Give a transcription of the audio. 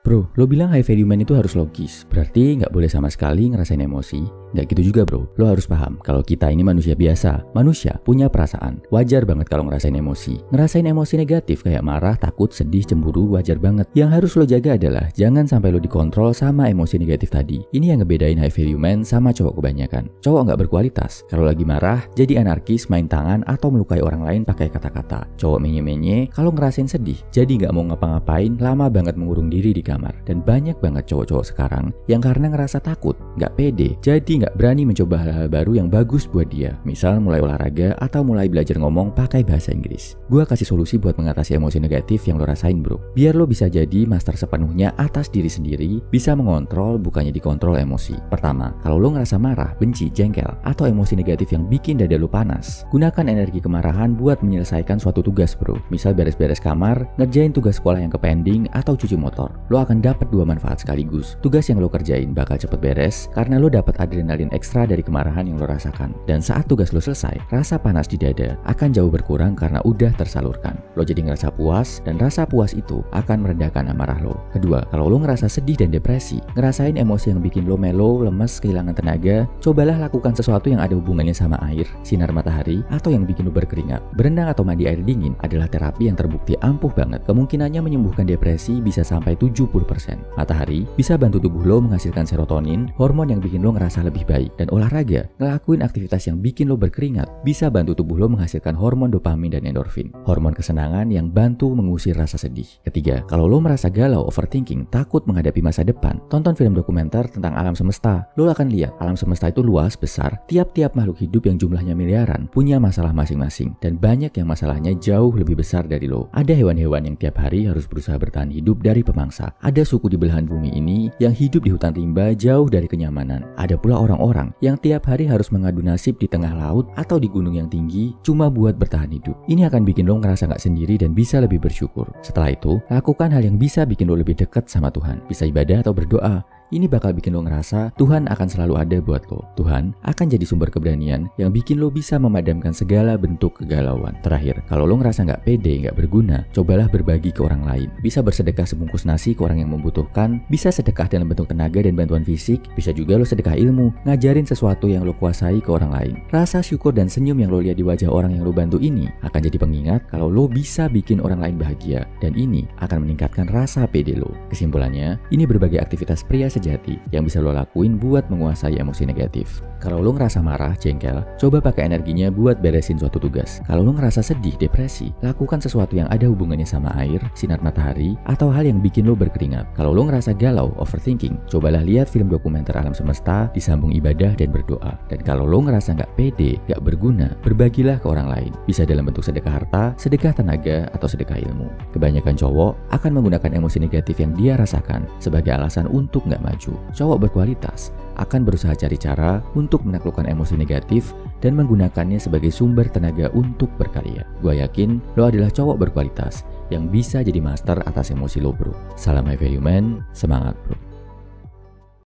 Bro, lo bilang high value man itu harus logis, berarti nggak boleh sama sekali ngerasain emosi? Nggak gitu juga bro, lo harus paham kalau kita ini manusia biasa. Manusia punya perasaan, wajar banget kalau ngerasain emosi. Ngerasain emosi negatif kayak marah, takut, sedih, cemburu, wajar banget. Yang harus lo jaga adalah jangan sampai lo dikontrol sama emosi negatif tadi. Ini yang ngebedain high value man sama cowok kebanyakan. Cowok nggak berkualitas, kalau lagi marah jadi anarkis, main tangan, atau melukai orang lain pakai kata-kata. Cowok menye-menye, kalau ngerasain sedih jadi nggak mau ngapa-ngapain, lama banget mengurung diri di kamar. Dan banyak banget cowok-cowok sekarang yang karena ngerasa takut, nggak pede, jadi nggak berani mencoba hal-hal baru yang bagus buat dia. Misal mulai olahraga atau mulai belajar ngomong pakai bahasa Inggris. Gua kasih solusi buat mengatasi emosi negatif yang lo rasain bro. Biar lo bisa jadi master sepenuhnya atas diri sendiri, bisa mengontrol bukannya dikontrol emosi. Pertama, kalau lo ngerasa marah, benci, jengkel, atau emosi negatif yang bikin dada lo panas, gunakan energi kemarahan buat menyelesaikan suatu tugas bro. Misal beres-beres kamar, ngerjain tugas sekolah yang kepending, atau cuci motor. Lo akan dapat dua manfaat sekaligus. Tugas yang lo kerjain bakal cepet beres karena lo dapat adrenalin ekstra dari kemarahan yang lo rasakan. Dan saat tugas lo selesai, rasa panas di dada akan jauh berkurang karena udah tersalurkan. Lo jadi ngerasa puas, dan rasa puas itu akan meredakan amarah lo. Kedua, kalau lo ngerasa sedih dan depresi, ngerasain emosi yang bikin lo melo, lemes, kehilangan tenaga, cobalah lakukan sesuatu yang ada hubungannya sama air, sinar matahari, atau yang bikin lo berkeringat. Berenang atau mandi air dingin adalah terapi yang terbukti ampuh banget. Kemungkinannya menyembuhkan depresi bisa sampai 70%. Matahari bisa bantu tubuh lo menghasilkan serotonin, hormon yang bikin lo ngerasa lebih baik. Dan olahraga, ngelakuin aktivitas yang bikin lo berkeringat, bisa bantu tubuh lo menghasilkan hormon dopamin dan endorfin, hormon kesenangan yang bantu mengusir rasa sedih. Ketiga, kalau lo merasa galau, overthinking, takut menghadapi masa depan, tonton film dokumenter tentang alam semesta. Lo akan lihat alam semesta itu luas, besar, tiap-tiap makhluk hidup yang jumlahnya miliaran punya masalah masing-masing, dan banyak yang masalahnya jauh lebih besar dari lo. Ada hewan-hewan yang tiap hari harus berusaha bertahan hidup dari pemangsa. Ada suku di belahan bumi ini yang hidup di hutan rimba jauh dari kenyamanan. Ada pula orang-orang yang tiap hari harus mengadu nasib di tengah laut atau di gunung yang tinggi cuma buat bertahan hidup. Ini akan bikin lo ngerasa gak sendiri dan bisa lebih bersyukur. Setelah itu, lakukan hal yang bisa bikin lo lebih dekat sama Tuhan. Bisa ibadah atau berdoa. Ini bakal bikin lo ngerasa Tuhan akan selalu ada buat lo. Tuhan akan jadi sumber keberanian yang bikin lo bisa memadamkan segala bentuk kegalauan. Terakhir, kalau lo ngerasa nggak pede, nggak berguna, cobalah berbagi ke orang lain. Bisa bersedekah sebungkus nasi ke orang yang membutuhkan, bisa sedekah dalam bentuk tenaga dan bantuan fisik, bisa juga lo sedekah ilmu, ngajarin sesuatu yang lo kuasai ke orang lain. Rasa syukur dan senyum yang lo lihat di wajah orang yang lo bantu ini akan jadi pengingat kalau lo bisa bikin orang lain bahagia, dan ini akan meningkatkan rasa pede lo. Kesimpulannya, ini berbagai aktivitas pria sejati yang bisa lo lakuin buat menguasai emosi negatif. Kalau lo ngerasa marah, jengkel, coba pakai energinya buat beresin suatu tugas. Kalau lo ngerasa sedih, depresi, lakukan sesuatu yang ada hubungannya sama air, sinar matahari, atau hal yang bikin lo berkeringat. Kalau lo ngerasa galau, overthinking, cobalah lihat film dokumenter alam semesta, disambung ibadah dan berdoa. Dan kalau lo ngerasa nggak pede, nggak berguna, berbagilah ke orang lain. Bisa dalam bentuk sedekah harta, sedekah tenaga, atau sedekah ilmu. Kebanyakan cowok akan menggunakan emosi negatif yang dia rasakan sebagai alasan untuk nggak maju. Cowok berkualitas akan berusaha cari cara untuk menaklukkan emosi negatif dan menggunakannya sebagai sumber tenaga untuk berkarya. Gua yakin lo adalah cowok berkualitas yang bisa jadi master atas emosi lo bro. Salam high value man, semangat bro.